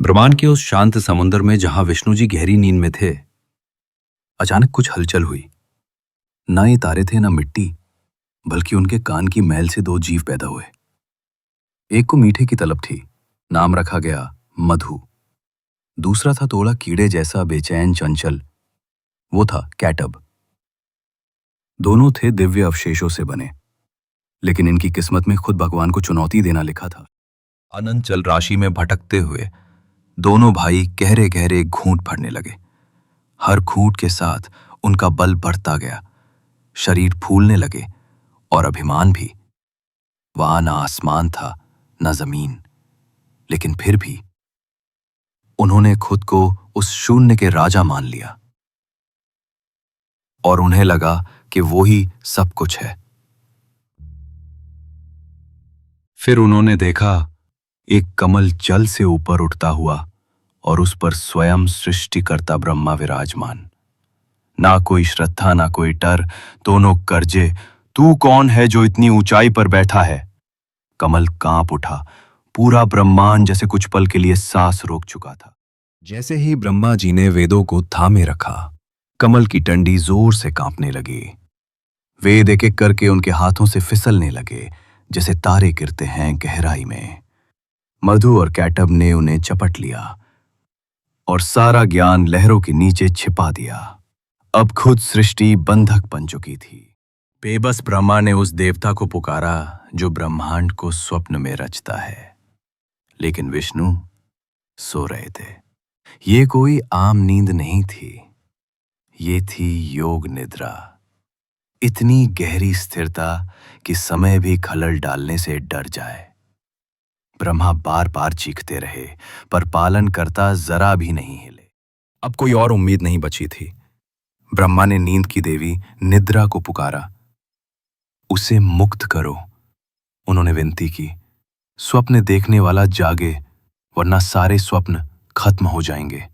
ब्रह्मांड के उस शांत समुद्र में जहां विष्णु जी गहरी नींद में थे, अचानक कुछ हलचल हुई। ना ये तारे थे ना मिट्टी, बल्कि उनके कान की मैल से दो जीव पैदा हुए। एक को मीठे की तलब थी, नाम रखा गया मधु। दूसरा था थोड़ा कीड़े जैसा बेचैन चंचल, वो था कैटब। दोनों थे दिव्य अवशेषों से बने, लेकिन इनकी किस्मत में खुद भगवान को चुनौती देना लिखा था। अनंत जल राशि में भटकते हुए दोनों भाई गहरे गहरे घूंट भरने लगे। हर घूंट के साथ उनका बल बढ़ता गया, शरीर फूलने लगे और अभिमान भी। वहां ना आसमान था ना जमीन, लेकिन फिर भी उन्होंने खुद को उस शून्य के राजा मान लिया और उन्हें लगा कि वो ही सब कुछ है। फिर उन्होंने देखा एक कमल जल से ऊपर उठता हुआ और उस पर स्वयं सृष्टिकर्ता ब्रह्मा विराजमान। ना कोई श्रद्धा ना कोई डर, दोनों गरजे, तू कौन है जो इतनी ऊंचाई पर बैठा है? कमल कांप उठा, पूरा ब्रह्मांड जैसे कुछ पल के लिए सांस रोक चुका था। जैसे ही ब्रह्मा जी ने वेदों को थामे रखा, कमल की डंडी जोर से कांपने लगी। वेद एक एक करके उनके हाथों से फिसलने लगे, जैसे तारे गिरते हैं गहराई में। मधु और कैटब ने उन्हें चपट लिया और सारा ज्ञान लहरों के नीचे छिपा दिया। अब खुद सृष्टि बंधक बन चुकी थी। बेबस ब्रह्मा ने उस देवता को पुकारा जो ब्रह्मांड को स्वप्न में रचता है, लेकिन विष्णु सो रहे थे। ये कोई आम नींद नहीं थी, ये थी योग निद्रा। इतनी गहरी स्थिरता कि समय भी खलल डालने से डर जाए। ब्रह्मा बार बार चीखते रहे, पर पालनकर्ता जरा भी नहीं हिले। अब कोई और उम्मीद नहीं बची थी। ब्रह्मा ने नींद की देवी निद्रा को पुकारा। उसे मुक्त करो, उन्होंने विनती की। स्वप्न देखने वाला जागे, वरना सारे स्वप्न खत्म हो जाएंगे।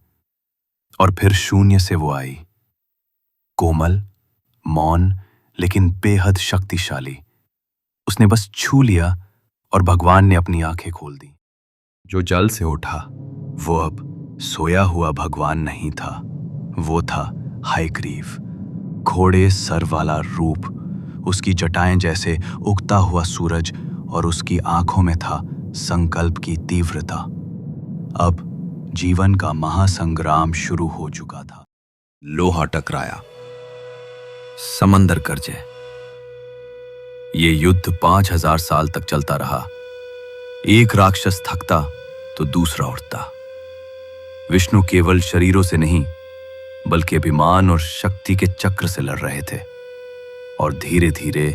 और फिर शून्य से वो आई, कोमल, मौन, लेकिन बेहद शक्तिशाली। उसने बस छू लिया और भगवान ने अपनी आंखें खोल दी। जो जल से उठा वो अब सोया हुआ भगवान नहीं था, वो था हयग्रीव। घोड़े सर वाला रूप, उसकी जटाएं जैसे उगता हुआ सूरज और उसकी आंखों में था संकल्प की तीव्रता। अब जीवन का महासंग्राम शुरू हो चुका था। लोहा टकराया, समंदर गरजे। ये युद्ध 5000 साल तक चलता रहा। एक राक्षस थकता तो दूसरा उठता। विष्णु केवल शरीरों से नहीं, बल्कि अभिमान और शक्ति के चक्र से लड़ रहे थे, और धीरे धीरे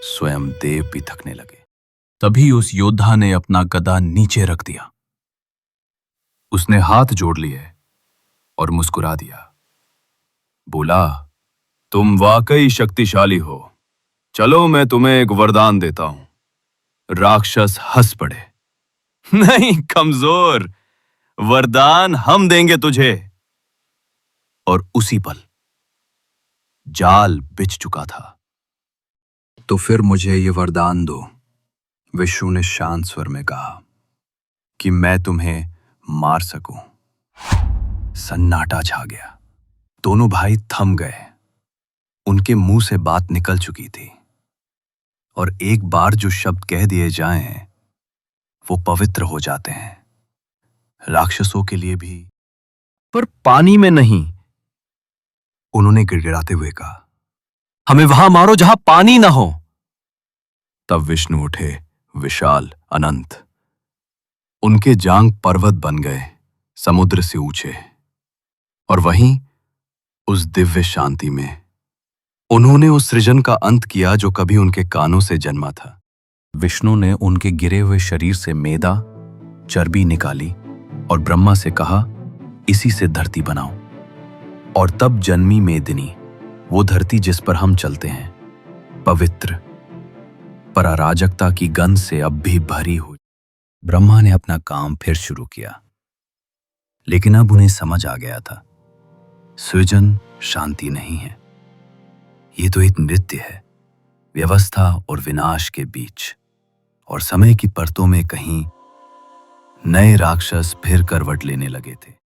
स्वयं देव भी थकने लगे। तभी उस योद्धा ने अपना गदा नीचे रख दिया। उसने हाथ जोड़ लिए और मुस्कुरा दिया। बोला, तुम वाकई शक्तिशाली हो। चलो मैं तुम्हें एक वरदान देता हूं। राक्षस हंस पड़े। नहीं कमजोर, वरदान हम देंगे तुझे। और उसी पल जाल बिछ चुका था। तो फिर मुझे ये वरदान दो, विष्णु ने शांत स्वर में कहा, कि मैं तुम्हें मार सकूं। सन्नाटा छा गया। दोनों भाई थम गए। उनके मुंह से बात निकल चुकी थी, और एक बार जो शब्द कह दिए जाएं, वो पवित्र हो जाते हैं, राक्षसों के लिए भी। पर पानी में नहीं, उन्होंने गिड़गिड़ाते हुए कहा। हमें वहां मारो जहां पानी ना हो। तब विष्णु उठे, विशाल, अनंत। उनके जांग पर्वत बन गए, समुद्र से ऊंचे। और वहीं उस दिव्य शांति में उन्होंने उस सृजन का अंत किया जो कभी उनके कानों से जन्मा था। विष्णु ने उनके गिरे हुए शरीर से मेदा, चर्बी निकाली और ब्रह्मा से कहा, इसी से धरती बनाओ। और तब जन्मी मेदिनी, वो धरती जिस पर हम चलते हैं, पवित्र, पर अराजकता की गंध से अब भी भरी हुई। ब्रह्मा ने अपना काम फिर शुरू किया, लेकिन अब उन्हें समझ आ गया था, सृजन शांति नहीं है, ये तो एक नृत्य है, व्यवस्था और विनाश के बीच। और समय की परतों में कहीं नए राक्षस फिर करवट लेने लगे थे।